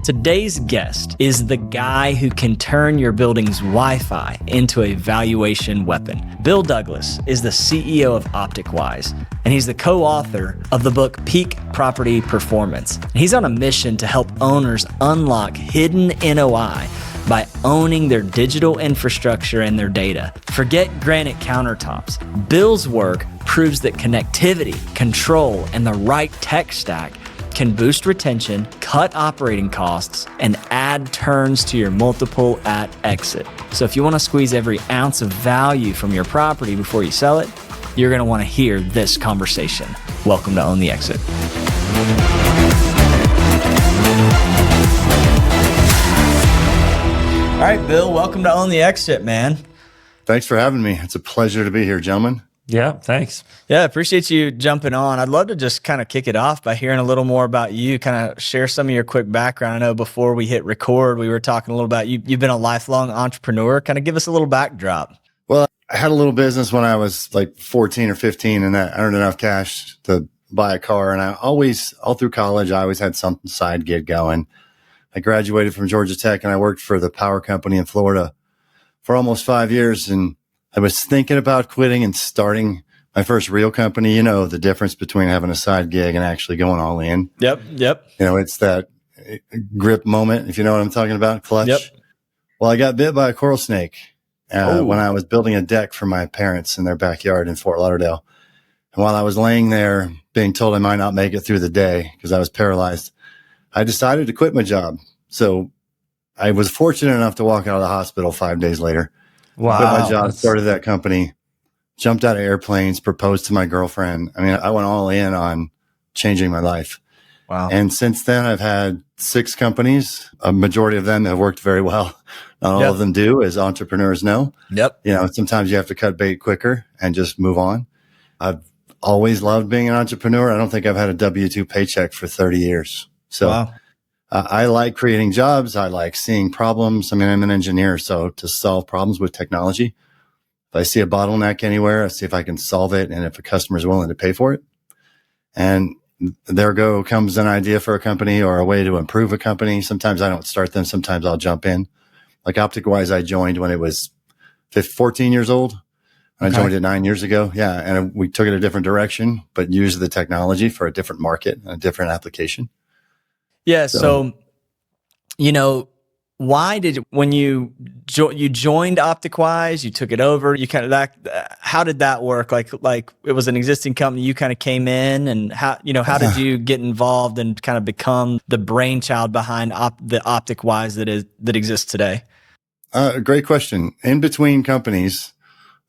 Today's guest is the guy who can turn your building's Wi-Fi into a valuation weapon. Bill Douglas is the CEO of Optic Wise, and he's the co-author of the book Peak Property Performance. He's on a mission to help owners unlock hidden NOI by owning their digital infrastructure and their data. Forget granite countertops. Bill's work proves that connectivity, control, and the right tech stack can boost retention, cut operating costs, and add turns to your multiple at exit. So if you want to squeeze every ounce of value from your property before you sell it, you're going to want to hear this conversation. Welcome to Own the Exit. All right, Bill, welcome to Own the Exit, man. Thanks for having me. It's a pleasure to be here, gentlemen. Yeah, thanks. Yeah, appreciate you jumping on. I'd love to just kind of kick it off by hearing a little more about you, kind of share some of your quick background. I know before we hit record, we were talking a little about you. You've been a lifelong entrepreneur. Kind of give us a little backdrop. Well, I had a little business when I was like 14 or 15, and I earned enough cash to buy a car. And I always, all through college, I always had some side gig going. I graduated from Georgia Tech, and I worked for the power company in Florida for almost 5 years. And I was thinking about quitting and starting my first real company. You know, the difference between having a side gig and actually going all in. Yep. You know, it's that grip moment, if you know what I'm talking about, clutch. Yep. Well, I got bit by a coral snake when I was building a deck for my parents in their backyard in Fort Lauderdale. And while I was laying there being told I might not make it through the day because I was paralyzed, I decided to quit my job. So I was fortunate enough to walk out of the hospital 5 days later. Wow. Quit my job, started that company, jumped out of airplanes, proposed to my girlfriend. I mean, I went all in on changing my life. Wow. And since then, I've had 6 companies. A majority of them have worked very well. Not all of them do, as entrepreneurs know. Yep. You know, sometimes you have to cut bait quicker and just move on. I've always loved being an entrepreneur. I don't think I've had a W-2 paycheck for 30 years. So wow. I like creating jobs. I like seeing problems. I mean, I'm an engineer, so to solve problems with technology, if I see a bottleneck anywhere, I see if I can solve it and if a customer is willing to pay for it. And there comes an idea for a company or a way to improve a company. Sometimes I don't start them. Sometimes I'll jump in. Like Optic Wise, I joined when it was 14 years old. I joined it 9 years ago. Yeah. And we took it a different direction, but used the technology for a different market, a different application. Yeah. So, you know, why did when you joined Optic Wise, you took it over, you kind of how did that work? Like it was an existing company, you kind of came in, and how did you get involved and kind of become the brainchild behind the Optic Wise that exists today? Great question. In between companies,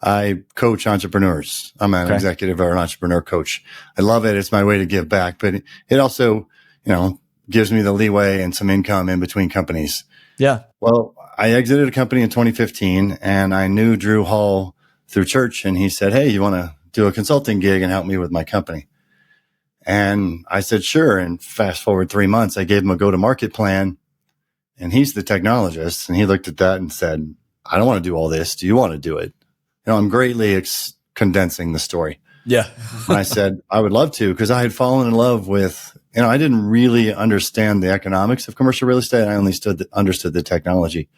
I coach entrepreneurs. I'm an executive or an entrepreneur coach. I love it. It's my way to give back, but it also, you know, gives me the leeway and some income in between companies. Yeah. Well, I exited a company in 2015, and I knew Drew Hall through church, and he said, "Hey, you want to do a consulting gig and help me with my company?" And I said, "Sure." And fast forward 3 months, I gave him a go-to-market plan, and he's the technologist, and he looked at that and said, "I don't want to do all this. Do you want to do it?" You know, I'm greatly condensing the story. Yeah. And I said, I would love to, because I had fallen in love with, you know, I didn't really understand the economics of commercial real estate. I only understood the technology.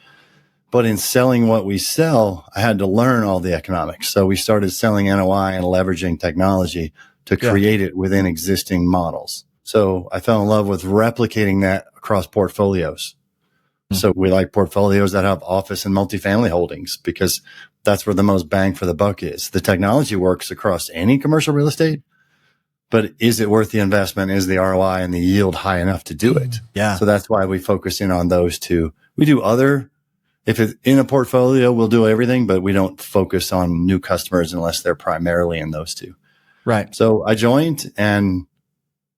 But in selling what we sell, I had to learn all the economics. So we started selling NOI and leveraging technology to create it within existing models. So I fell in love with replicating that across portfolios. So we like portfolios that have office and multifamily holdings, because that's where the most bang for the buck is. The technology works across any commercial real estate, but is it worth the investment? Is the ROI and the yield high enough to do it? Yeah. So that's why we focus in on those two. We do if it's in a portfolio, we'll do everything, but we don't focus on new customers unless they're primarily in those two. Right. So I joined and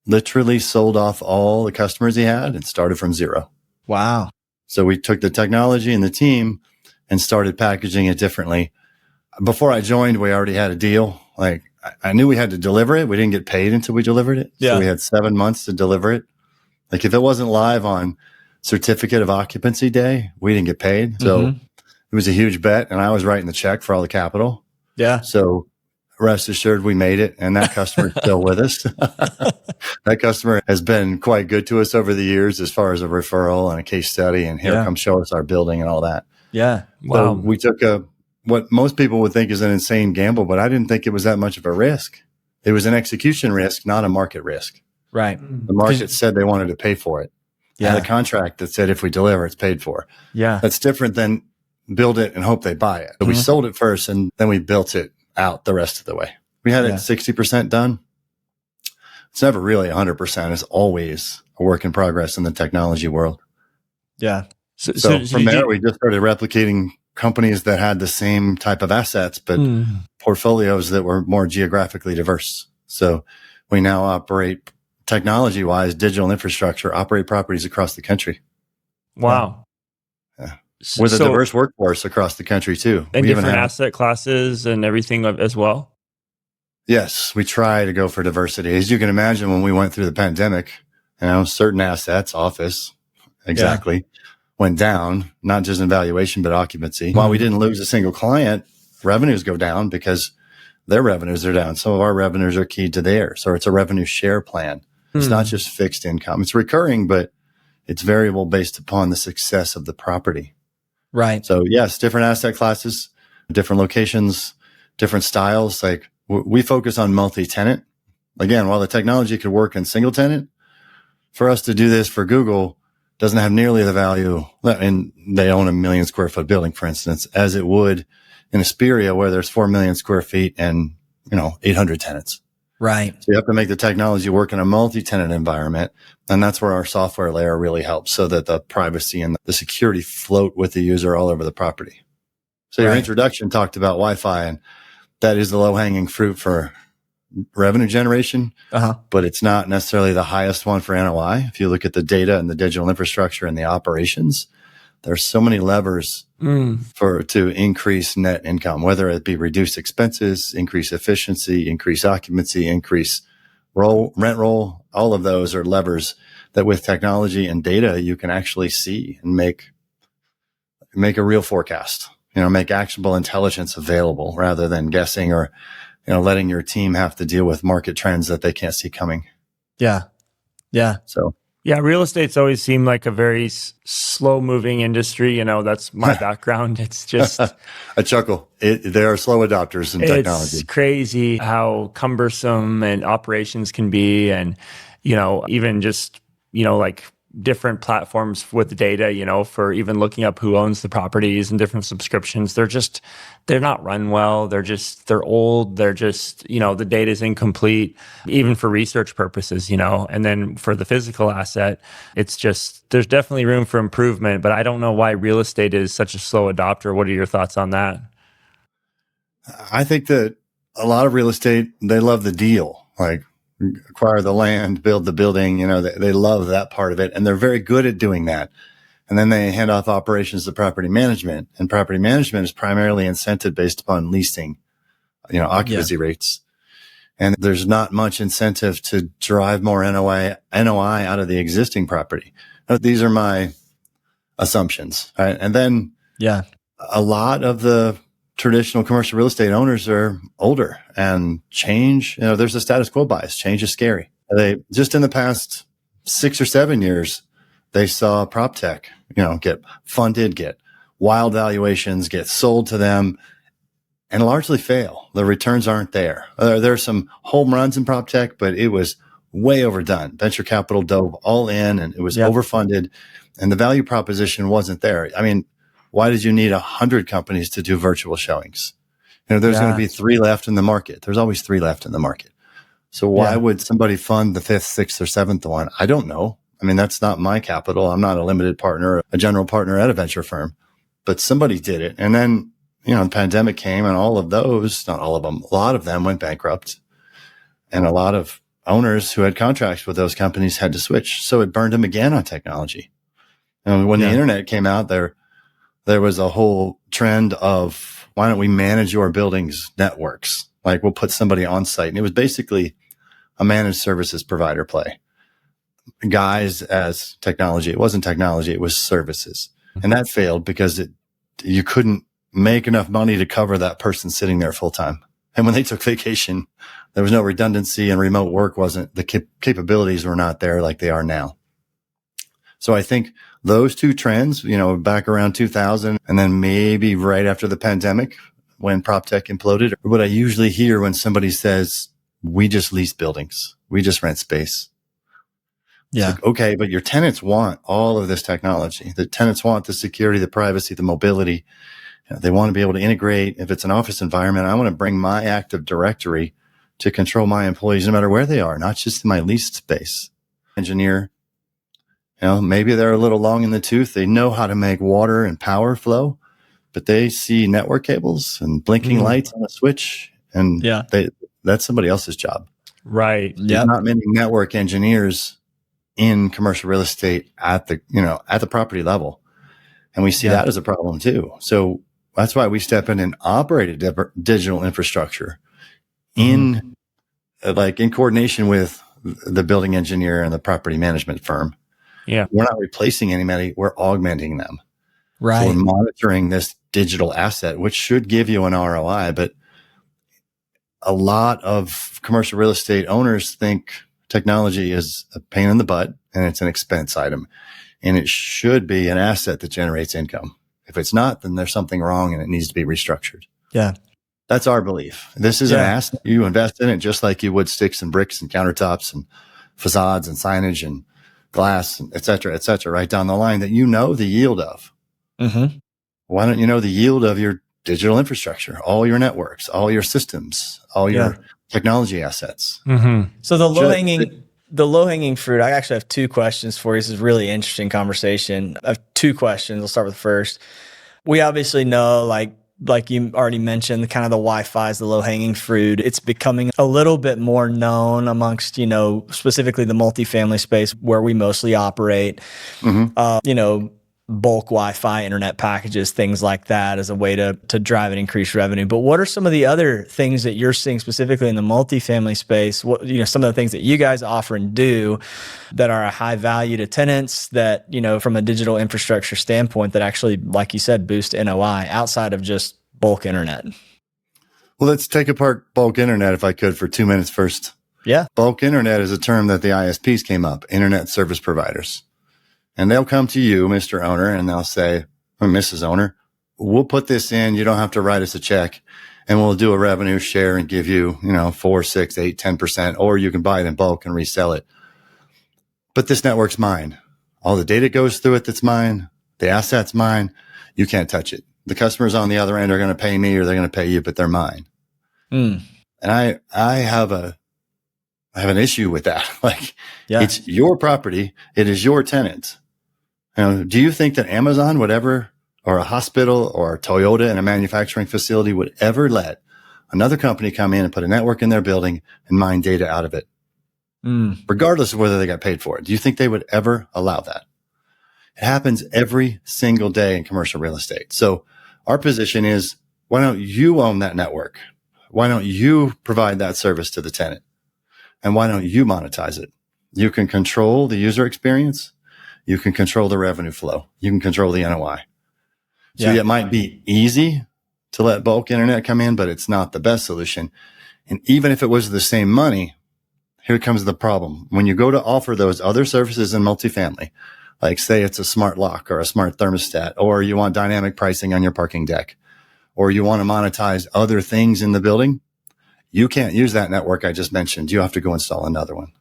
literally sold off all the customers he had and started from zero. Wow. So we took the technology and the team and started packaging it differently. Before I joined, we already had a deal. Like, I knew we had to deliver it. We didn't get paid until we delivered it. Yeah. So we had 7 months to deliver it. Like, if it wasn't live on certificate of occupancy day, we didn't get paid. So it was a huge bet, and I was writing the check for all the capital. Yeah. So rest assured we made it, and that customer is still with us. That customer has been quite good to us over the years as far as a referral and a case study, and here, come show us our building and all that. Yeah. Wow. So we took what most people would think is an insane gamble, but I didn't think it was that much of a risk. It was an execution risk, not a market risk. Right. The market said they wanted to pay for it. Yeah. And a contract that said if we deliver, it's paid for. Yeah. That's different than build it and hope they buy it. So we sold it first, and then we built it out the rest of the way. We had it 60% done. It's never really 100%. It's always a work in progress in the technology world. Yeah. So from there, we just started replicating companies that had the same type of assets, but portfolios that were more geographically diverse. So we now operate technology-wise, digital infrastructure, operate properties across the country. Wow. Yeah. With a diverse workforce across the country too. And different asset classes and everything as well? Yes, we try to go for diversity. As you can imagine, when we went through the pandemic, certain assets, office, went down, not just in valuation, but occupancy. While we didn't lose a single client, revenues go down because their revenues are down. Some of our revenues are keyed to theirs, or it's a revenue share plan. It's not just fixed income. It's recurring, but it's variable based upon the success of the property. Right. So yes, different asset classes, different locations, different styles. Like we focus on multi-tenant. Again, while the technology could work in single tenant, for us to do this for Google doesn't have nearly the value, and they own 1 million square foot building, for instance, as it would in Asperia, where there's 4 million square feet and 800 tenants. Right. So you have to make the technology work in a multi-tenant environment. And that's where our software layer really helps, so that the privacy and the security float with the user all over the property. So your introduction talked about Wi-Fi, and that is the low hanging fruit for revenue generation, but it's not necessarily the highest one for NOI. If you look at the data and the digital infrastructure and the operations, there's so many levers to increase net income, whether it be reduce expenses, increase efficiency, increase occupancy, increase rent roll. All of those are levers that with technology and data, you can actually see and make a real forecast, make actionable intelligence available rather than guessing or, letting your team have to deal with market trends that they can't see coming. Yeah. Yeah. So. Yeah, real estate's always seemed like a very slow-moving industry. That's my background. It's just a chuckle. They are slow adopters in technology. It's crazy how cumbersome and operations can be, and even just like different platforms with data. For even looking up who owns the properties and different subscriptions. They're not run well. They're old. The data is incomplete, even for research purposes, and then for the physical asset, there's definitely room for improvement, but I don't know why real estate is such a slow adopter. What are your thoughts on that? I think that a lot of real estate, they love the deal, like acquire the land, build the building, they love that part of it. And they're very good at doing that. And then they hand off operations to property management, and property management is primarily incented based upon leasing, occupancy rates. And there's not much incentive to drive more NOI out of the existing property. These are my assumptions. Right? And then a lot of the traditional commercial real estate owners are older, and change, there's a status quo bias. Change is scary. They just in the past 6 or 7 years, they saw prop tech, get funded, get wild valuations, get sold to them, and largely fail. The returns aren't there. There's some home runs in prop tech, but it was way overdone. Venture capital dove all in, and it was overfunded, and the value proposition wasn't there. I mean, why did you need 100 companies to do virtual showings? There's going to be 3 left in the market. There's always 3 left in the market. So why would somebody fund the 5th, 6th, or 7th one? I don't know. I mean, that's not my capital. I'm not a limited partner, a general partner at a venture firm, but somebody did it. And then, the pandemic came, and all of those, not all of them, a lot of them went bankrupt. And a lot of owners who had contracts with those companies had to switch. So it burned them again on technology. And when the internet came out, there was a whole trend of, why don't we manage your building's networks? Like, we'll put somebody on site. And it was basically a managed services provider play. Guys as technology. It wasn't technology, it was services. And that failed because you couldn't make enough money to cover that person sitting there full time. And when they took vacation, there was no redundancy and remote work the capabilities were not there like they are now. So I think those two trends, back around 2000 and then maybe right after the pandemic when prop tech imploded, what I usually hear when somebody says, we just lease buildings, we just rent space. Yeah. It's like, okay, but your tenants want all of this technology. The tenants want the security, the privacy, the mobility. They want to be able to integrate. If it's an office environment, I want to bring my Active Directory to control my employees no matter where they are, not just in my leased space. Engineer, maybe they're a little long in the tooth. They know how to make water and power flow, but they see network cables and blinking lights on a switch, and that's somebody else's job. Right. There's not many network engineers in commercial real estate at the property level. And we see that as a problem too. So that's why we step in and operate a digital infrastructure in coordination with the building engineer and the property management firm. Yeah. We're not replacing anybody. We're augmenting them. Right. So we're monitoring this digital asset, which should give you an ROI, but a lot of commercial real estate owners think technology is a pain in the butt and it's an expense item, and it should be an asset that generates income. If it's not, then there's something wrong and it needs to be restructured. Yeah. That's our belief. This is an asset. You invest in it just like you would sticks and bricks and countertops and facades and signage and glass, and et cetera, right down the line that the yield of. Mm-hmm. Why don't you know the yield of your digital infrastructure, all your networks, all your systems, all your technology assets? Mm-hmm. So the low hanging fruit, I actually have two questions for you. This is a really interesting conversation. I have two questions. I'll start with the first. We obviously know, like you already mentioned, kind of the Wi-Fi is the low hanging fruit. It's becoming a little bit more known amongst, specifically the multifamily space where we mostly operate. Mm-hmm. Bulk Wi-Fi, internet packages, things like that as a way to drive and increase revenue. But what are some of the other things that you're seeing specifically in the multifamily space? What, some of the things that you guys offer and do that are a high value to tenants that, from a digital infrastructure standpoint that actually, like you said, boost NOI outside of just bulk internet? Well, let's take apart bulk internet if I could for 2 minutes first. Yeah. Bulk internet is a term that the ISPs came up, internet service providers. And they'll come to you, Mr. Owner, and they'll say, or Mrs. Owner, we'll put this in. You don't have to write us a check, and we'll do a revenue share and give you, 4, 6, 8, 10%, or you can buy it in bulk and resell it. But this network's mine. All the data goes through it. That's mine. The asset's mine. You can't touch it. The customers on the other end are going to pay me or they're going to pay you, but they're mine. And I have an issue with that. It's your property. It is your tenant. Do you think that Amazon would ever, or a hospital or a Toyota in a manufacturing facility would ever let another company come in and put a network in their building and mine data out of it? Regardless of whether they got paid for it. Do you think they would ever allow that? It happens every single day in commercial real estate. So our position is, why don't you own that network? Why don't you provide that service to the tenant? And why don't you monetize it? You can control the user experience. You can control the revenue flow. You can control the NOI. So it might be easy to let bulk internet come in, but it's not the best solution. And even if it was the same money, here comes the problem. When you go to offer those other services in multifamily, like say it's a smart lock or a smart thermostat, or you want dynamic pricing on your parking deck, or you want to monetize other things in the building, you can't use that network I just mentioned. You have to go install another one.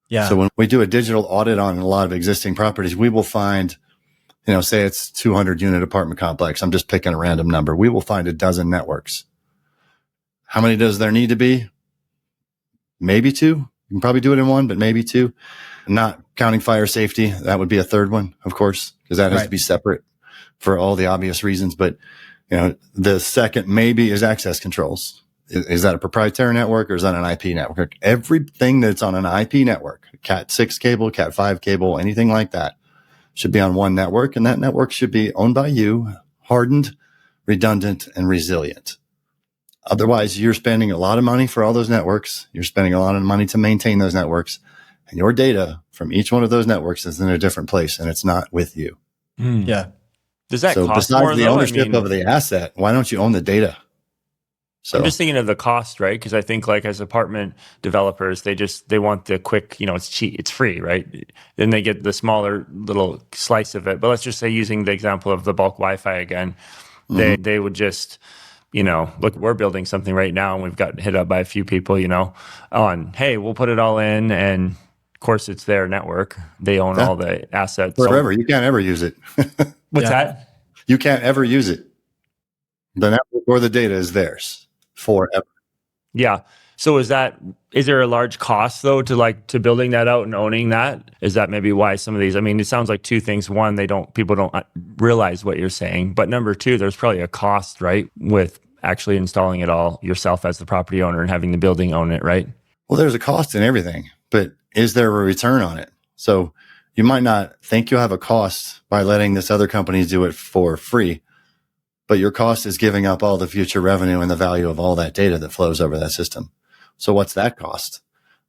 Yeah. So when we do a digital audit on a lot of existing properties, we will find, say it's 200 unit apartment complex. I'm just picking a random number. We will find a dozen networks. How many does there need to be? Maybe 2. You can probably do it in 1, but maybe 2. Not counting fire safety. That would be a third one, of course, because that has to be separate for all the obvious reasons. But, the second maybe is access controls. Is that a proprietary network or is that an IP network? Everything that's on an IP network, Cat 6 cable, Cat 5 cable, anything like that should be on one network. And that network should be owned by you, hardened, redundant, and resilient. Otherwise, you're spending a lot of money for all those networks. You're spending a lot of money to maintain those networks. And your data from each one of those networks is in a different place and it's not with you. Yeah. Does that cost besides more, the ownership of the asset, why don't you own the data? So I'm just thinking of the cost, right? Because I think like as apartment developers, they want the quick, it's cheap, it's free, right? Then they get the smaller little slice of it. But let's just say, using the example of the bulk Wi-Fi again, they would just, look, we're building something right now and we've got hit up by a few people, on, hey, we'll put it all in, and of course it's their network. They own all the assets. forever, you can't ever use it. What's that? You can't ever use it. The network or the data is theirs forever. Yeah. So is there a large cost though to building that out and owning that? Is that maybe why some of these, it sounds like two things. One, people don't realize what you're saying, but number two, there's probably a cost, right, with actually installing it all yourself as the property owner and having the building own it, right? Well, there's a cost in everything, but is there a return on it? So you might not think you have a cost by letting this other company do it for free, but your cost is giving up all the future revenue and the value of all that data that flows over that system. So what's that cost?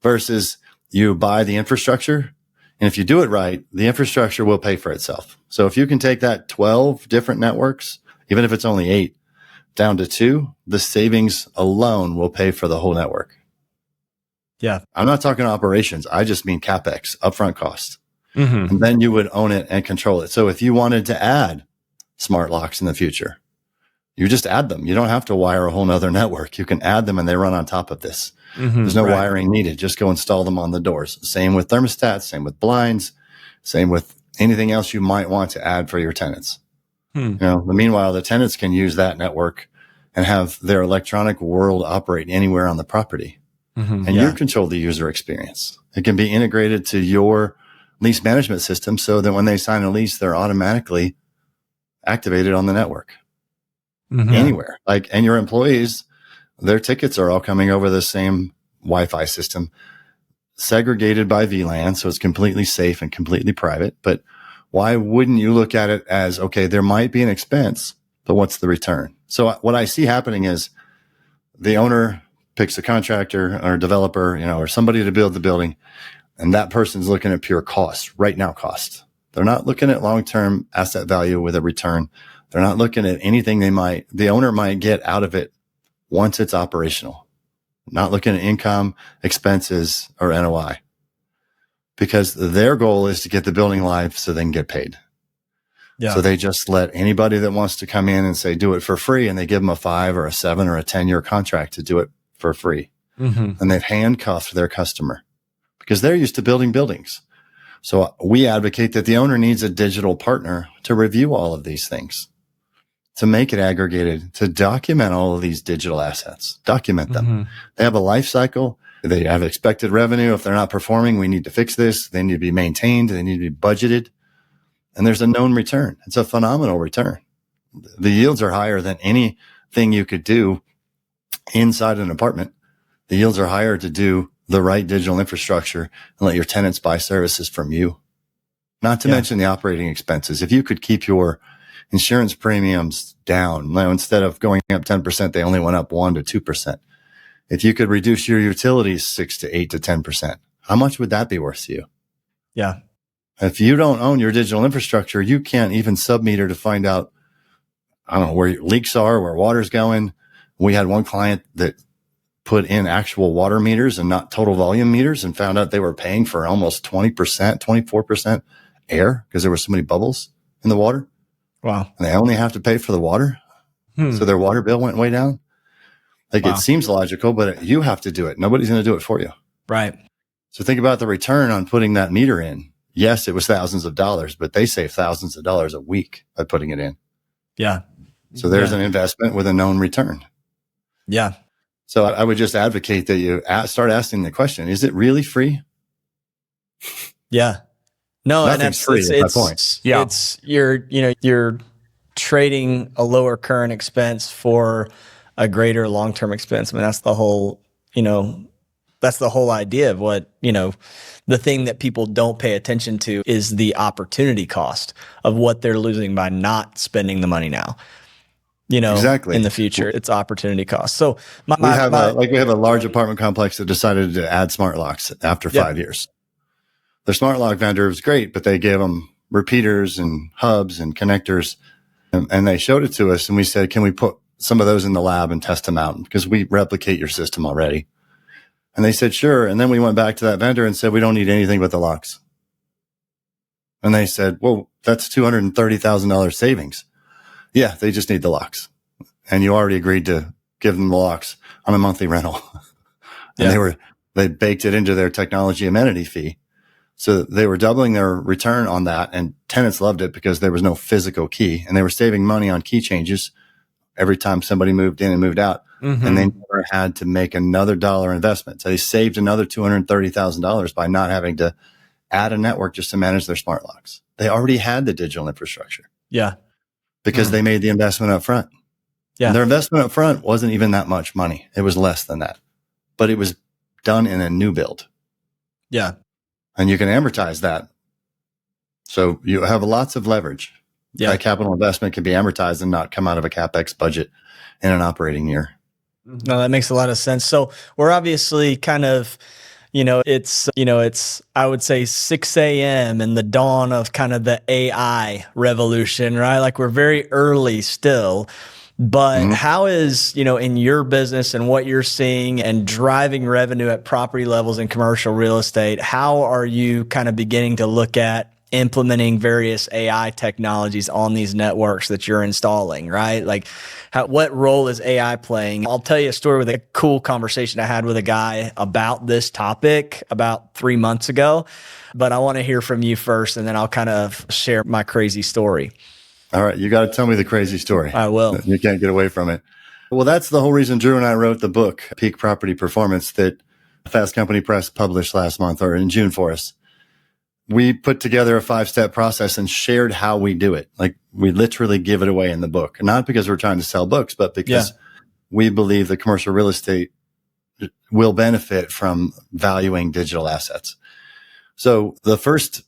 Versus you buy the infrastructure, and if you do it right, the infrastructure will pay for itself. So if you can take that 12 different networks, even if it's only 8, down to 2, the savings alone will pay for the whole network. Yeah. I'm not talking operations. I just mean CapEx, upfront cost. Mm-hmm. And then you would own it and control it. So if you wanted to add smart locks in the future, you just add them. You don't have to wire a whole nother network. You can add them and they run on top of this. Mm-hmm. There's no wiring needed. Just go install them on the doors. Same with thermostats, same with blinds, same with anything else you might want to add for your tenants. Meanwhile, the tenants can use that network and have their electronic world operate anywhere on the property. Mm-hmm. And you control the user experience. It can be integrated to your lease management system so that when they sign a lease, they're automatically activated on the network. Mm-hmm. Anywhere. And your employees, their tickets are all coming over the same Wi-Fi system, segregated by VLAN. So it's completely safe and completely private. But why wouldn't you look at it as, okay, there might be an expense, but what's the return? So what I see happening is the owner picks a contractor or a developer, or somebody to build the building. And that person's looking at pure cost, right now cost. They're not looking at long-term asset value with a return. They're not looking at anything the owner might get out of it once it's operational. Not looking at income, expenses, or NOI. Because their goal is to get the building live so they can get paid. Yeah. So they just let anybody that wants to come in and say, do it for free. And they give them a 5 or a 7 or a 10-year contract to do it for free. Mm-hmm. And they've handcuffed their customer because they're used to building buildings. So we advocate that the owner needs a digital partner to review all of these things, to make it aggregated, to document all of these digital assets, document them. Mm-hmm. They have a life cycle. They have expected revenue. If they're not performing, we need to fix this. They need to be maintained. They need to be budgeted. And there's a known return. It's a phenomenal return. The yields are higher than anything you could do inside an apartment. The yields are higher to do the right digital infrastructure and let your tenants buy services from you. Not to mention the operating expenses. If you could keep your insurance premiums down, instead of going up 10%, they only went up 1% to 2%. If you could reduce your utilities 6 to 8 to 10%, how much would that be worth to you? Yeah. If you don't own your digital infrastructure, you can't even submeter to find out, where your leaks are, where water's going. We had one client that put in actual water meters and not total volume meters and found out they were paying for almost 20%, 24% air because there were so many bubbles in the water. Wow. And they only have to pay for the water. So their water bill went way down. It seems logical, but you have to do it. Nobody's going to do it for you. Right. So think about the return on putting that meter in. Yes, it was thousands of dollars, but they save thousands of dollars a week by putting it in. Yeah. So there's an investment with a known return. Yeah. So I would just advocate that you start asking the question, is it really free? Yeah. No, nothing's free. That's my point. Yeah. It's you're trading a lower current expense for a greater long-term expense. That's the whole, that's the whole idea of what, the thing that people don't pay attention to is the opportunity cost of what they're losing by not spending the money now. Exactly. In the future, it's opportunity cost. So we have a large apartment complex that decided to add smart locks after 5 years. Their smart lock vendor was great, but they gave them repeaters and hubs and connectors, and they showed it to us. And we said, can we put some of those in the lab and test them out because we replicate your system already. And they said, sure. And then we went back to that vendor and said, we don't need anything but the locks. And they said, well, that's $230,000 savings. Yeah, they just need the locks. And you already agreed to give them the locks on a monthly rental. And they baked it into their technology amenity fee. So they were doubling their return on that. And tenants loved it because there was no physical key and they were saving money on key changes every time somebody moved in and moved out. Mm-hmm. And they never had to make another dollar investment. So they saved another $230,000 by not having to add a network just to manage their smart locks. They already had the digital infrastructure. Yeah. Because they made the investment up front. Yeah. And their investment up front wasn't even that much money. It was less than that. But it was done in a new build. Yeah. And you can amortize that. So you have lots of leverage. Yeah. That capital investment can be amortized and not come out of a CapEx budget in an operating year. No, that makes a lot of sense. So we're obviously kind of, it's, I would say 6 a.m. and the dawn of kind of the AI revolution, right? Like we're very early still. But how is, in your business and what you're seeing and driving revenue at property levels in commercial real estate, how are you kind of beginning to look at implementing various AI technologies on these networks that you're installing, right? Like what role is AI playing? I'll tell you a story with a cool conversation I had with a guy about this topic about 3 months ago, but I want to hear from you first and then I'll kind of share my crazy story. All right. You got to tell me the crazy story. I will. You can't get away from it. Well, that's the whole reason Drew and I wrote the book, Peak Property Performance, that Fast Company Press published last month or in June for us. We put together a 5-step process and shared how we do it. Like we literally give it away in the book, not because we're trying to sell books, but because we believe that commercial real estate will benefit from valuing digital assets. So the first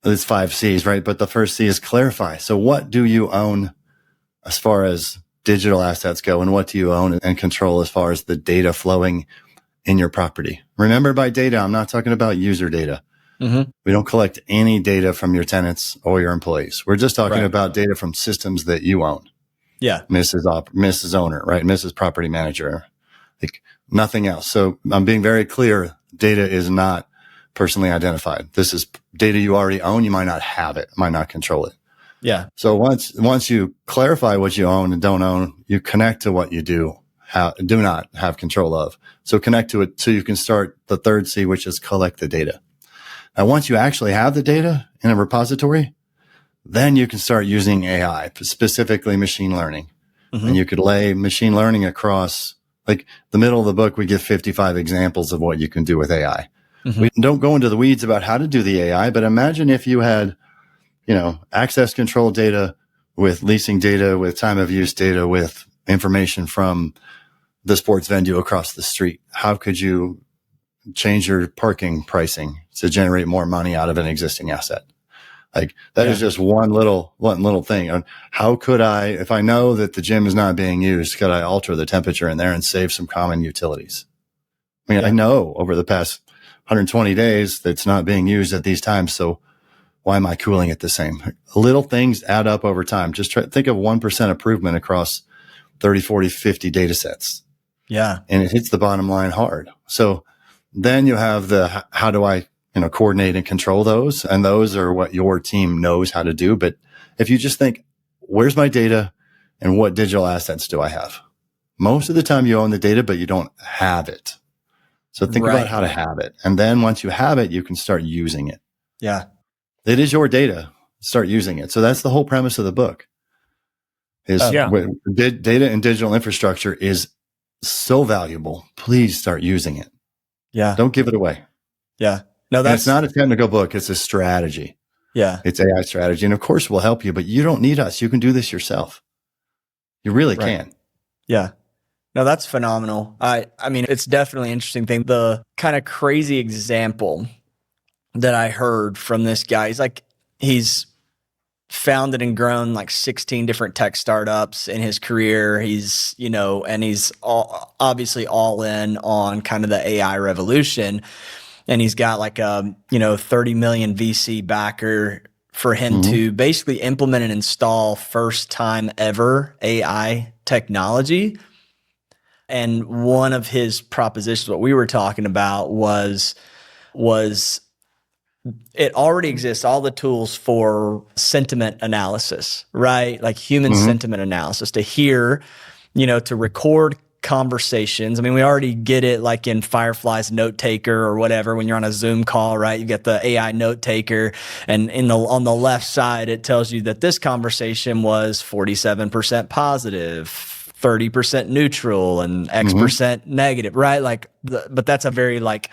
is 5 C's, right? But the first C is clarify. So what do you own as far as digital assets go? And what do you own and control as far as the data flowing in your property? Remember, by data, I'm not talking about user data. Mm-hmm. We don't collect any data from your tenants or your employees. We're just talking about data from systems that you own. Yeah. Mrs. Owner, right? Mrs. Property Manager, like nothing else. So I'm being very clear. Data is not personally identified. This is data you already own. You might not have it, might not control it. Yeah. So once you clarify what you own and don't own, you connect to what you do not have control of. So connect to it so you can start the third C, which is collect the data. Now, once you actually have the data in a repository, then you can start using AI, specifically machine learning. Mm-hmm. And you could lay machine learning across, like the middle of the book, we give 55 examples of what you can do with AI. Mm-hmm. We don't go into the weeds about how to do the AI, but imagine if you had, access control data with leasing data, with time of use data, with information from the sports venue across the street. How could you change your parking pricing to generate more money out of an existing asset? Like that is just one little thing. And how could I, if I know that the gym is not being used, could I alter the temperature in there and save some common utilities? I mean, I know over the past 120 days that's not being used at these times. So why am I cooling it the same? Little things add up over time. Just think of 1% improvement across 30, 40, 50 data sets. Yeah. And it hits the bottom line hard. So then you have how do I, coordinate and control those? And those are what your team knows how to do. But if you just think, where's my data and what digital assets do I have? Most of the time you own the data, but you don't have it. So think about how to have it. And then once you have it, you can start using it. Yeah. It is your data. Start using it. So that's the whole premise of the book is data and digital infrastructure is so valuable. Please start using it. Yeah. Don't give it away. Yeah. No, it's not a technical book. It's a strategy. Yeah. It's AI strategy. And of course we'll help you, but you don't need us. You can do this yourself. You really can. Yeah. No, that's phenomenal. I mean, it's definitely an interesting thing. The kind of crazy example that I heard from this guy, he's founded and grown like 16 different tech startups in his career. He's, and he's obviously all in on kind of the AI revolution. And he's got like a, 30 million VC backer for him to basically implement and install first time ever AI technology. And one of his propositions, what we were talking about was it already exists, all the tools for sentiment analysis, right? Like human sentiment analysis to hear, to record conversations. I mean, we already get it like in Firefly's note taker or whatever. When you're on a Zoom call, right? You get the AI note taker, and on the left side, it tells you that this conversation was 47% positive, 30% neutral, and X% negative, right? Like, but that's a very like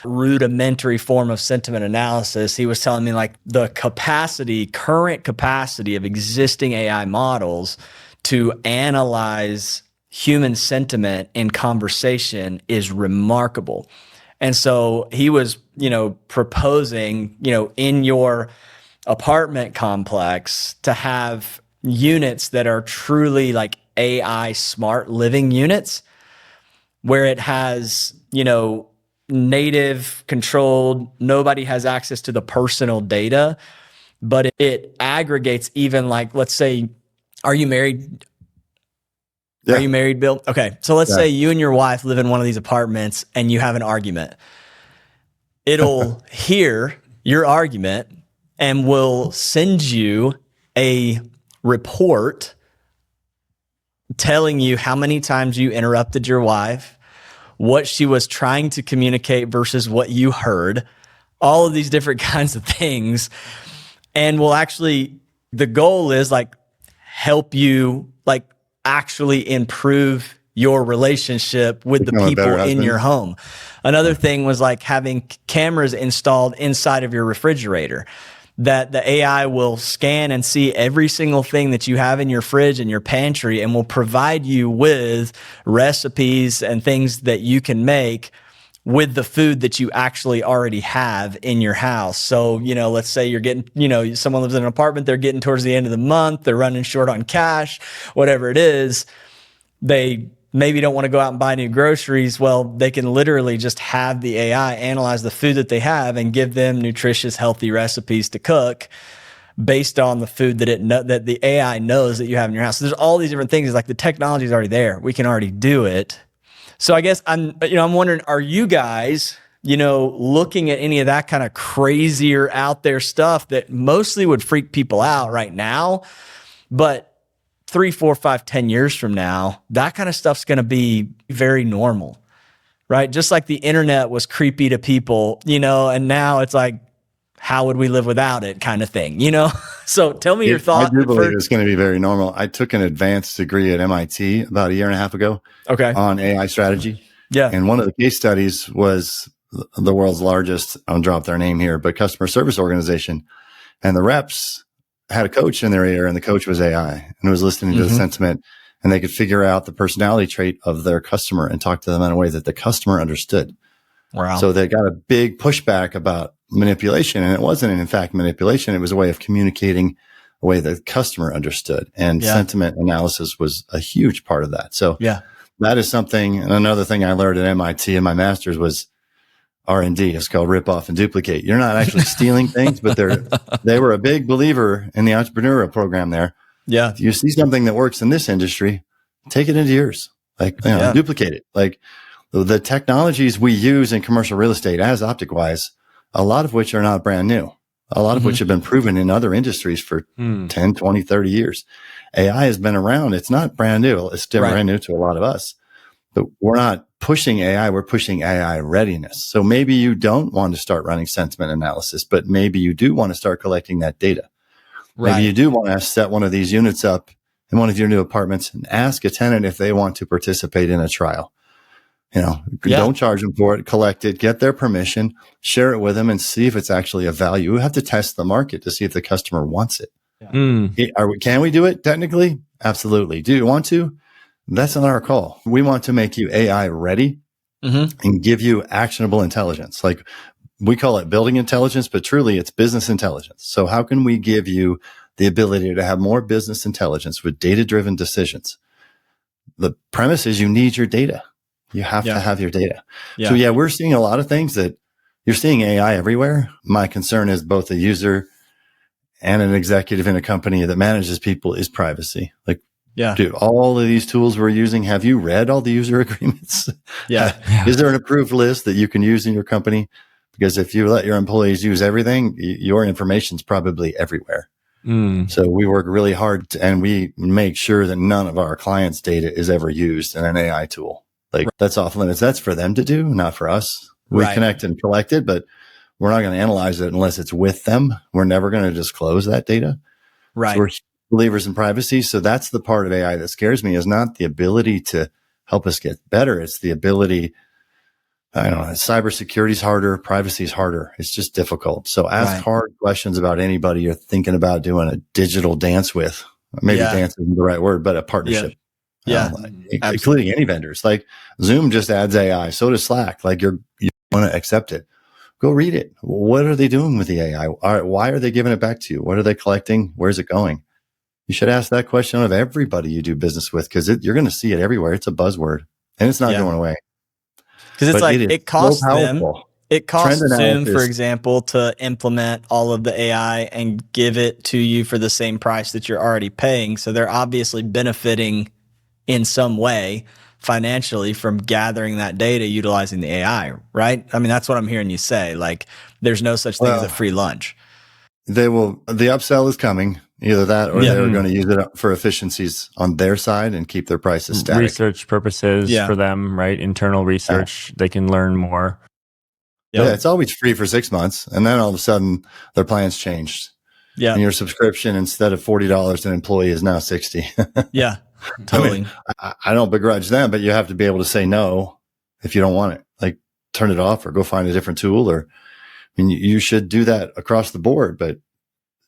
rudimentary form of sentiment analysis. He was telling me like the current capacity of existing AI models to analyze human sentiment in conversation is remarkable. And so he was, proposing, in your apartment complex to have units that are truly like AI smart living units where it has, native controlled, nobody has access to the personal data, but it aggregates even like, let's say, are you married? Yeah. Are you married, Bill? Okay. So let's say you and your wife live in one of these apartments and you have an argument. It'll hear your argument and will send you a report telling you how many times you interrupted your wife, what she was trying to communicate versus what you heard, all of these different kinds of things. And will actually, the goal is like help you like actually improve your relationship with the people in your home. Another thing was like having cameras installed inside of your refrigerator, that the AI will scan and see every single thing that you have in your fridge and your pantry, and will provide you with recipes and things that you can make with the food that you actually already have in your house. So, let's say you're getting, someone lives in an apartment, they're getting towards the end of the month, they're running short on cash, whatever it is, they maybe don't want to go out and buy new groceries. Well, they can literally just have the AI analyze the food that they have and give them nutritious, healthy recipes to cook based on the food that the AI knows that you have in your house. So there's all these different things. It's like the technology is already there. We can already do it. So I guess I'm wondering, are you guys, looking at any of that kind of crazier out there stuff that mostly would freak people out right now, but 3, 4, 5, 10 years from now, that kind of stuff's going to be very normal, right? Just like the internet was creepy to people, and now it's like, how would we live without it kind of thing, So tell me your thoughts. I do believe it's going to be very normal. I took an advanced degree at MIT about a year and a half ago on AI strategy. Yeah. And one of the case studies was the world's largest, I'll drop their name here, but customer service organization. And the reps had a coach in their ear, and the coach was AI and was listening to the sentiment, and they could figure out the personality trait of their customer and talk to them in a way that the customer understood. Wow. So they got a big pushback about manipulation, and it wasn't in fact manipulation. It was a way of communicating a way that the customer understood, and sentiment analysis was a huge part of that. So that is something. And another thing I learned at MIT in my master's was R&D. It's called rip off and duplicate. You're not actually stealing things, but they were a big believer in the entrepreneurial program there. Yeah. If you see something that works in this industry, take it into yours, duplicate it. Like the technologies we use in commercial real estate as Optic Wise, a lot of which are not brand new, a lot of which have been proven in other industries for 10, 20, 30 years. AI has been around. It's not brand new. It's still brand new to a lot of us. But we're not pushing AI, we're pushing AI readiness. So maybe you don't want to start running sentiment analysis, but maybe you do want to start collecting that data. Maybe you do want to set one of these units up in one of your new apartments and ask a tenant if they want to participate in a trial. Don't charge them for it, collect it, get their permission, share it with them, and see if it's actually a value. We have to test the market to see if the customer wants it. Can we do it technically? Absolutely. Do you want to? That's not our call. We want to make you AI ready and give you actionable intelligence. Like we call it building intelligence, but truly it's business intelligence. So how can we give you the ability to have more business intelligence with data-driven decisions? The premise is you need your data. You have to have your data. So we're seeing a lot of things that you're seeing AI everywhere. My concern is both the user and an executive in a company that manages people is privacy. Like, Yeah. dude, all of these tools we're using, have you read all the user agreements? Yeah. Is there an approved list that you can use in your company? Because if you let your employees use everything, your information is probably everywhere. So we work really hard and we make sure that none of our clients' data is ever used in an AI tool. Like, that's off limits. That's for them to do, not for us. We connect and collect it, but we're not going to analyze it unless it's with them. We're never going to disclose that data. Right. So we're believers in privacy. So that's the part of AI that scares me, is not the ability to help us get better. It's the ability, I don't know, cybersecurity is harder. Privacy is harder. It's just difficult. So ask hard questions about anybody you're thinking about doing a digital dance with. Maybe dance isn't the right word, but a partnership. Yeah. Including any vendors. Like Zoom just adds AI. So does Slack. Like, you want to accept it. Go read it. What are they doing with the AI? Why are they giving it back to you? What are they collecting? Where's it going? You should ask that question of everybody you do business with, because you're going to see it everywhere. It's a buzzword and it's not going away. Because it's like, it costs them. It costs Zoom, for example, to implement all of the AI and give it to you for the same price that you're already paying. So they're obviously benefiting in some way financially from gathering that data, utilizing the AI, right? I mean, that's what I'm hearing you say. Like, there's no such thing as a free lunch. The upsell is coming. Either that or they're going to use it for efficiencies on their side and keep their prices static. Research purposes for them, right? Internal research. They can learn more. Yeah, it's always free for 6 months. And then all of a sudden their plans changed. Yeah. And your subscription, instead of $40 an employee, is now $60. Yeah, totally. I mean, I don't begrudge them, but you have to be able to say no if you don't want it. Like, turn it off or go find a different tool. Or, I mean, you should do that across the board, but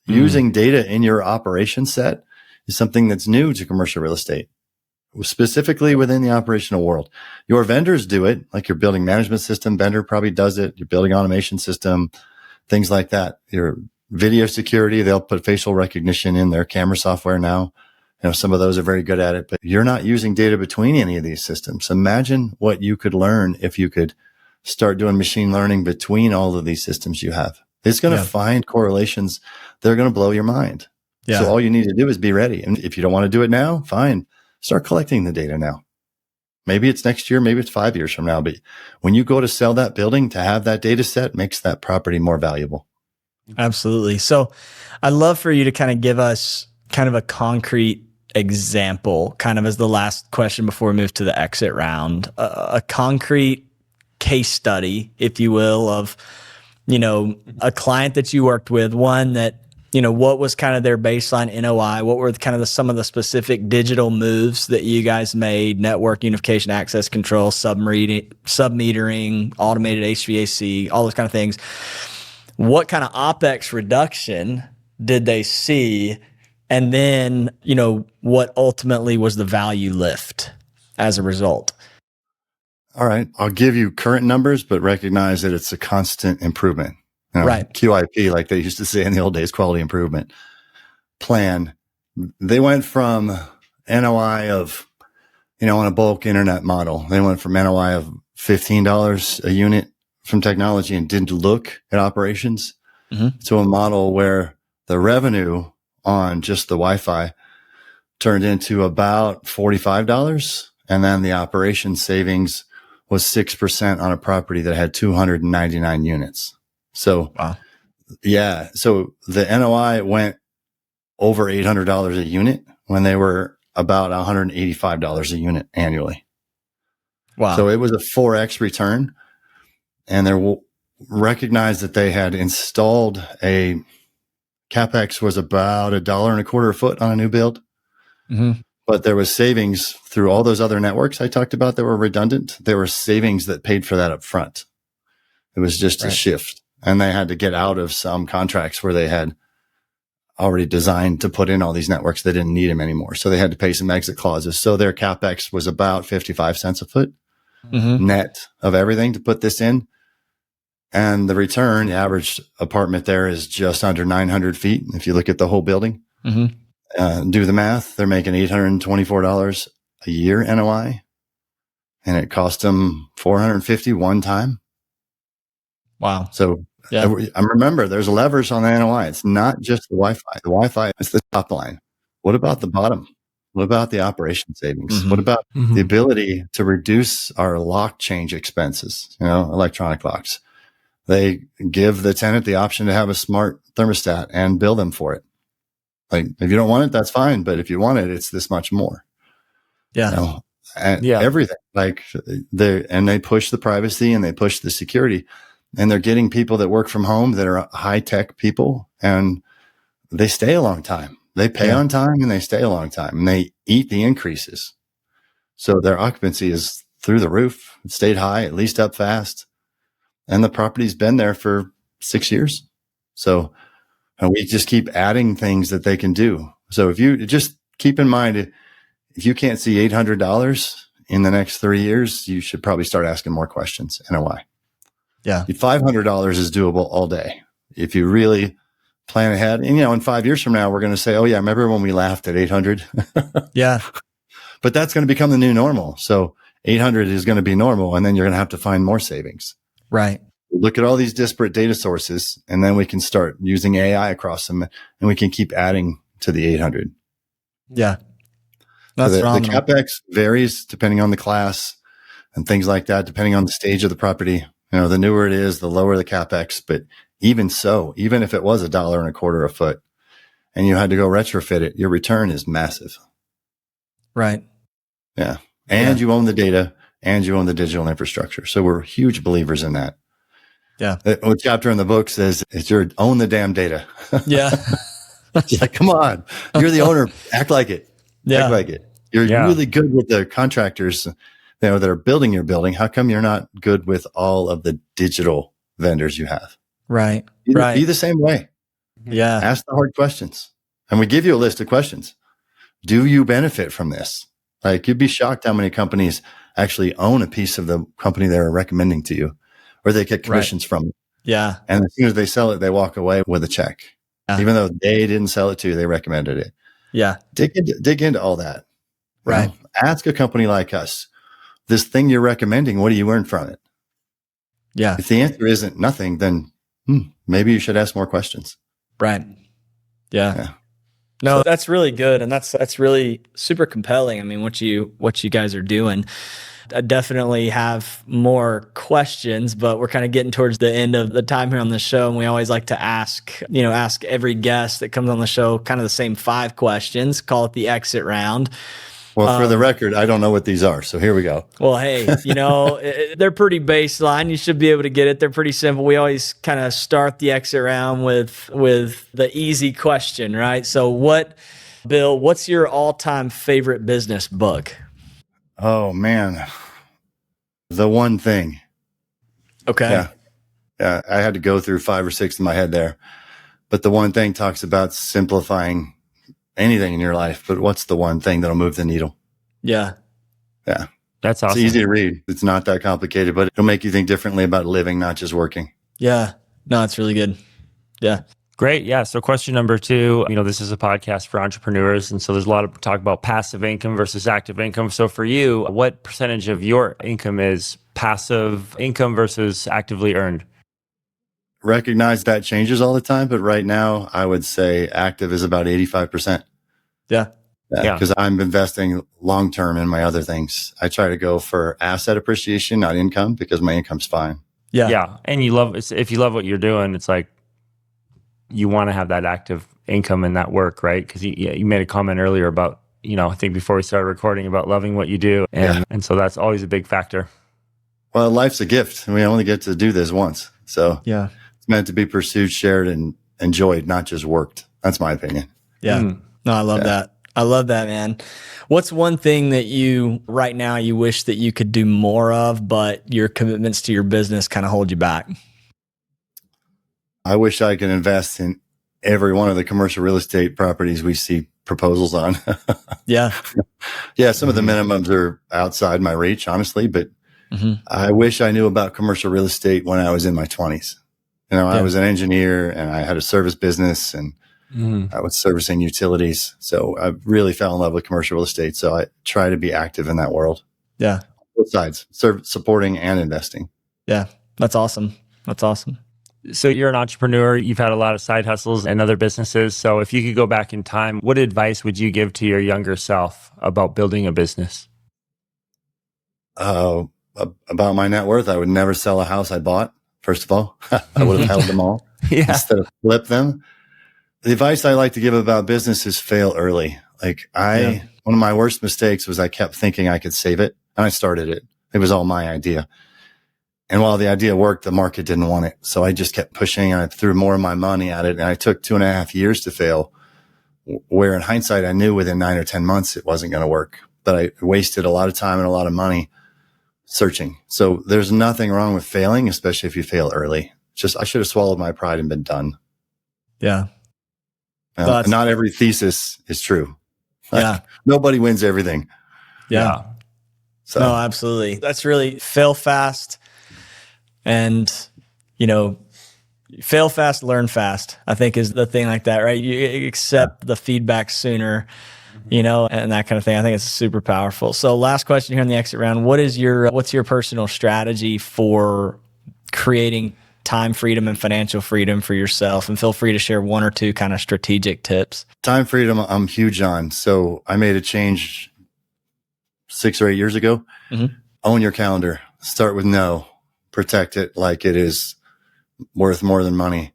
using data in your operation set is something that's new to commercial real estate, specifically within the operational world. Your vendors do it, like your building management system vendor probably does it. Your building automation system, things like that. Your video security, they'll put facial recognition in their camera software now. You know, some of those are very good at it, but you're not using data between any of these systems. Imagine what you could learn if you could start doing machine learning between all of these systems you have. It's going to find correlations that are going to blow your mind. Yeah. So all you need to do is be ready. And if you don't want to do it now, fine. Start collecting the data now. Maybe it's next year, maybe it's 5 years from now. But when you go to sell that building, to have that data set makes that property more valuable. Absolutely. So I'd love for you to kind of give us kind of a concrete example, kind of as the last question before we move to the exit round, a concrete case study, if you will, of, you know, a client that you worked with, one that, you know, what was kind of their baseline NOI? What were kind of some of the specific digital moves that you guys made? Network unification, access control, submetering, automated HVAC, all those kind of things. What kind of OpEx reduction did they see? And then, you know, what ultimately was the value lift as a result? All right. I'll give you current numbers, but recognize that it's a constant improvement. You know, right. QIP, like they used to say in the old days, quality improvement plan. They went from NOI of, you know, on a bulk internet model, they went from NOI of $15 a unit from technology and didn't look at operations to a model where the revenue on just the Wi-Fi turned into about $45. And then the operation savings was 6% on a property that had 299 units. So, yeah. So the NOI went over $800 a unit when they were about $185 a unit annually. Wow. So it was a 4X return, and they recognized that they had installed a CapEx was about $1.25 a foot on a new build. But there was savings through all those other networks I talked about that were redundant. There were savings that paid for that up front. It was just a shift. And they had to get out of some contracts where they had already designed to put in all these networks. They didn't need them anymore. So they had to pay some exit clauses. So their CapEx was about 55 cents a foot net of everything to put this in. And the return, the average apartment there is just under 900 feet. If you look at the whole building, do the math, they're making $824 a year NOI. And it cost them $450 one time. Wow. So Yeah. I remember there's levers on the NOI. It's not just the Wi-Fi. The Wi-Fi is the top line. What about the bottom? What about the operation savings? What about the ability to reduce our lock change expenses? Electronic locks. They give the tenant the option to have a smart thermostat and bill them for it. Like, if you don't want it, that's fine. But if you want it, it's this much more. Yeah. And everything. Like, they push the privacy and they push the security, and they're getting people that work from home that are high tech people, and they stay a long time. They pay on time and they stay a long time, and they eat the increases. So their occupancy is through the roof. It stayed high, at least up fast. And the property's been there for 6 years. So we just keep adding things that they can do. So if you just keep in mind, if you can't see $800 in the next 3 years, you should probably start asking more questions. NOI. Yeah. $500 is doable all day. If you really plan ahead, and in 5 years from now, we're going to say, oh yeah, remember when we laughed at 800? Yeah. But that's going to become the new normal. So 800 is going to be normal, and then you're going to have to find more savings. Right. Look at all these disparate data sources, and then we can start using AI across them, and we can keep adding to the 800. Yeah. That's so the CapEx varies depending on the class and things like that, depending on the stage of the property. The newer it is, the lower the CapEx. But even so, even if it was $1.25 a foot and you had to go retrofit it, your return is massive. Right. Yeah. And you own the data and you own the digital infrastructure. So we're huge believers in that. Yeah. One chapter in the book says it's your own the damn data. Yeah. It's like, come on, you're the owner. Act like it. Yeah. Act like it. You're really good with the contractors, that are building your building. How come you're not good with all of the digital vendors you have? Right. Be the same way. Yeah. Ask the hard questions. And we give you a list of questions. Do you benefit from this? Like, you'd be shocked how many companies actually own a piece of the company they're recommending to you, or they get commissions from it. Yeah. And as soon as they sell it, they walk away with a check. Yeah. Even though they didn't sell it to you, they recommended it. Yeah. Dig into all that. Right. Ask a company like us, this thing you're recommending, what do you earn from it? Yeah. If the answer isn't nothing, then maybe you should ask more questions. Right. Yeah. No, that's really good. And that's really super compelling. I mean, what you guys are doing. I definitely have more questions, but we're kind of getting towards the end of the time here on the show. And we always like to ask every guest that comes on the show kind of the same 5 questions, call it the exit round. Well, for the record, I don't know what these are. So here we go. Well, hey, they're pretty baseline. You should be able to get it. They're pretty simple. We always kind of start the exit round with the easy question, right? So Bill, what's your all-time favorite business book? Oh, man. The One Thing. Okay. Yeah. I had to go through 5 or 6 in my head there. But The One Thing talks about simplifying anything in your life, but what's the one thing that'll move the needle? Yeah. Yeah. That's awesome. It's easy to read. It's not that complicated, but it'll make you think differently about living, not just working. Yeah. No, it's really good. Yeah. Great. Yeah. So question number 2, this is a podcast for entrepreneurs. And so there's a lot of talk about passive income versus active income. So for you, what percentage of your income is passive income versus actively earned? Recognize that changes all the time, but right now I would say active is about 85%. Yeah. Because I'm investing long-term in my other things. I try to go for asset appreciation, not income, because my income's fine. Yeah. Yeah. And if you love what you're doing, it's like, you want to have that active income in that work, right? Because you made a comment earlier about, I think before we started recording, about loving what you do. And so that's always a big factor. Well, life's a gift, and we only get to do this once. So it's meant to be pursued, shared, and enjoyed, not just worked. That's my opinion. Yeah. No, I love that. I love that, man. What's one thing that right now you wish that you could do more of, but your commitments to your business kind of hold you back? I wish I could invest in every one of the commercial real estate properties we see proposals on. Yeah. Some of the minimums are outside my reach, honestly, but I wish I knew about commercial real estate when I was in my 20s. I was an engineer and I had a service business and I was servicing utilities. So I really fell in love with commercial real estate. So I try to be active in that world. Yeah. Both sides, supporting and investing. Yeah. That's awesome. That's awesome. So you're an entrepreneur. You've had a lot of side hustles and other businesses. So if you could go back in time, what advice would you give to your younger self about building a business? About my net worth, I would never sell a house I bought. First of all, I would have held them all instead of flip them. The advice I like to give about business is fail early. One of my worst mistakes was I kept thinking I could save it, and I started it. It was all my idea. And while the idea worked, the market didn't want it. So I just kept pushing, and I threw more of my money at it. And I took 2.5 years to fail, where in hindsight, I knew within 9 or 10 months it wasn't going to work. But I wasted a lot of time and a lot of money searching. So there's nothing wrong with failing, especially if you fail early. Just, I should have swallowed my pride and been done. Yeah. Not every thesis is true. Yeah. Nobody wins everything. Yeah. So. No, absolutely. That's really fail fast and, fail fast, learn fast, I think is the thing like that, right? You accept the feedback sooner, and that kind of thing. I think it's super powerful. So last question here in the exit round, what's your personal strategy for creating time freedom and financial freedom for yourself? And feel free to share one or two kind of strategic tips. Time freedom, I'm huge on. So I made a change 6 or 8 years ago. Mm-hmm. Own your calendar. Start with no. Protect it like it is worth more than money.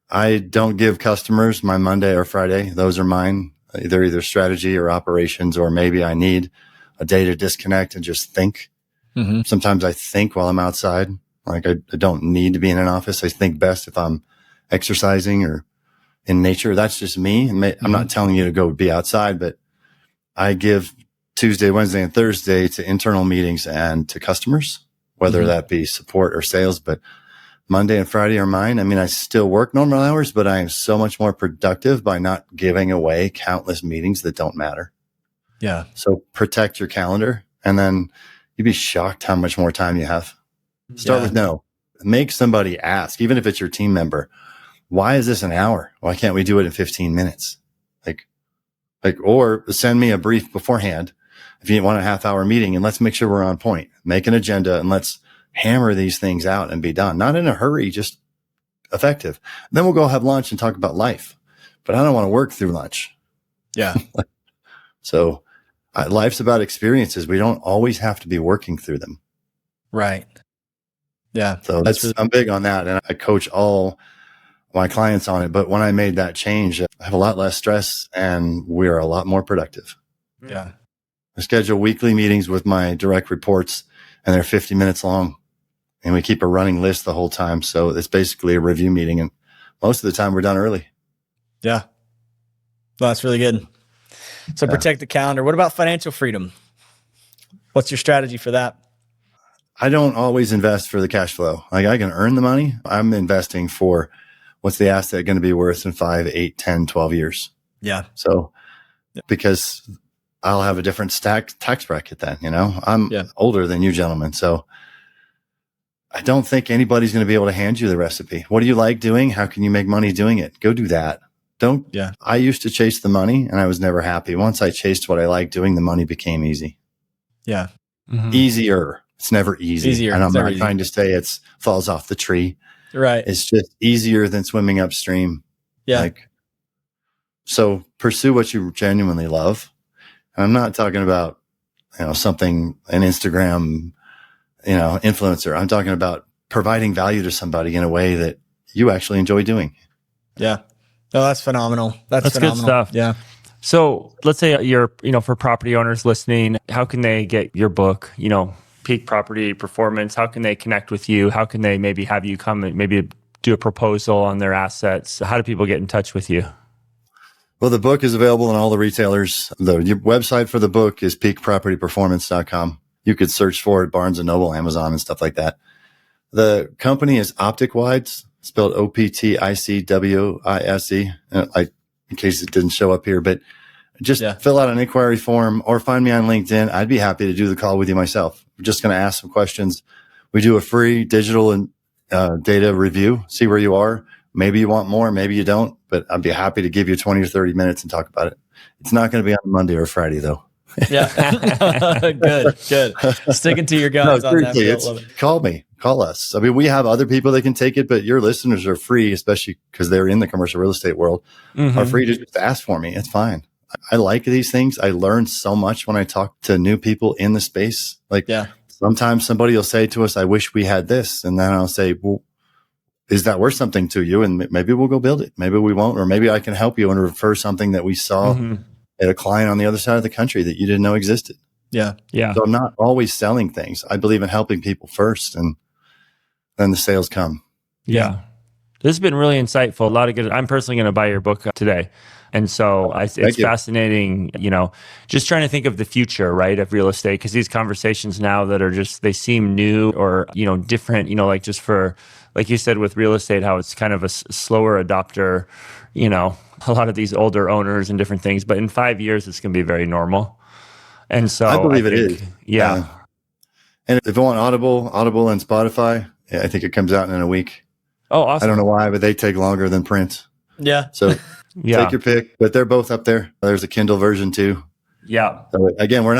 I don't give customers my Monday or Friday. Those are mine. They're either strategy or operations, or maybe I need a day to disconnect and just think. Mm-hmm. Sometimes I think while I'm outside. Like I don't need to be in an office. I think best if I'm exercising or in nature. That's just me. I'm not telling you to go be outside, but I give Tuesday, Wednesday, and Thursday to internal meetings and to customers, whether that be support or sales. But Monday and Friday are mine. I mean, I still work normal hours, but I am so much more productive by not giving away countless meetings that don't matter. Yeah. So protect your calendar, and then you'd be shocked how much more time you have. Start with no. Make somebody ask, even if it's your team member, why is this an hour? Why can't we do it in 15 minutes? Or send me a brief beforehand if you want a half-hour meeting, and let's make sure we're on point. Make an agenda and let's hammer these things out and be done. Not in a hurry, just effective. Then we'll go have lunch and talk about life. But I don't want to work through lunch. Yeah. So life's about experiences. We don't always have to be working through them. Right. Yeah. So I'm big on that. And I coach all my clients on it. But when I made that change, I have a lot less stress and we're a lot more productive. Yeah. I schedule weekly meetings with my direct reports, and they're 50 minutes long. And we keep a running list the whole time. So it's basically a review meeting. And most of the time we're done early. Yeah. Well, that's really good. So protect the calendar. What about financial freedom? What's your strategy for that? I don't always invest for the cash flow. Like I can earn the money. I'm investing for what's the asset going to be worth in 5, 8, 10, 12 years. Yeah. So because I'll have a different tax bracket then, I'm older than you gentlemen. So I don't think anybody's going to be able to hand you the recipe. What do you like doing? How can you make money doing it? Go do that. I used to chase the money and I was never happy. Once I chased what I liked doing, the money became easy. Yeah. Mm-hmm. Easier. It's never easy. Easier. And I'm not trying to say it's falls off the tree. Right. It's just easier than swimming upstream. Yeah. So pursue what you genuinely love. And I'm not talking about, an Instagram, influencer. I'm talking about providing value to somebody in a way that you actually enjoy doing. Yeah. Oh, that's phenomenal. That's phenomenal. Good stuff. Yeah. So let's say you're, for property owners listening, how can they get your book, Peak Property Performance? How can they connect with you? How can they maybe have you come and maybe do a proposal on their assets? How do people get in touch with you? Well, the book is available in all the retailers. The website for the book is peakpropertyperformance.com. You could search for it, Barnes & Noble, Amazon, and stuff like that. The company is Optic Wise, spelled OPTICWISE, in case it didn't show up here. But just fill out an inquiry form or find me on LinkedIn. I'd be happy to do the call with you myself. We're just going to ask some questions. We do a free digital and data review, see where you are. Maybe you want more, maybe you don't, but I'd be happy to give you 20 or 30 minutes and talk about it. It's not going to be on Monday or Friday, though. Yeah. Good. Sticking to your guns on that. Call me. call us. I mean, we have other people that can take it, but your listeners are free, especially because they're in the commercial real estate world, are free to just ask for me. It's fine. I like these things. I learn so much when I talk to new people in the space. Like sometimes somebody will say to us, I wish we had this. And then I'll say, well, is that worth something to you? And maybe we'll go build it. Maybe we won't, or maybe I can help you and refer something that we saw at a client on the other side of the country that you didn't know existed. Yeah. So I'm not always selling things. I believe in helping people first, and then the sales come. Yeah. This has been really insightful. A lot of good. I'm personally going to buy your book today. And so it's fascinating, just trying to think of the future, right, of real estate, because these conversations now that are just, they seem new or, different, like just for, like you said, with real estate, how it's kind of a slower adopter, a lot of these older owners and different things. But in 5 years, it's going to be very normal. And so I believe it is. Yeah. And if you want Audible and Spotify, I think it comes out in a week. Oh, awesome. I don't know why, but they take longer than print. Yeah. So take your pick, but they're both up there. There's a Kindle version too. Yeah. So again, we're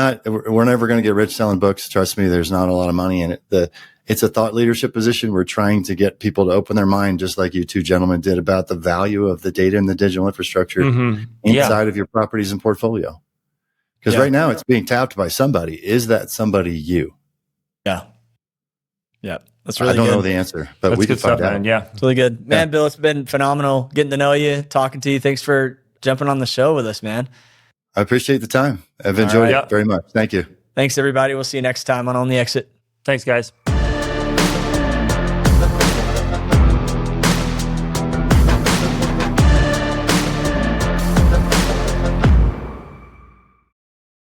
never going to get rich selling books. Trust me, there's not a lot of money in it. It's a thought leadership position. We're trying to get people to open their mind, just like you two gentlemen did, about the value of the data and the digital infrastructure inside of your properties and portfolio. Because right now it's being tapped by somebody. Is that somebody you? Yeah. Yeah. That's really good. I don't know the answer, but we can find out. Man. Yeah. It's really good. Man, Bill, it's been phenomenal getting to know you, talking to you. Thanks for jumping on the show with us, man. I appreciate the time. I've enjoyed it very much. Thank you. Thanks, everybody. We'll see you next time on the Exit. Thanks, guys.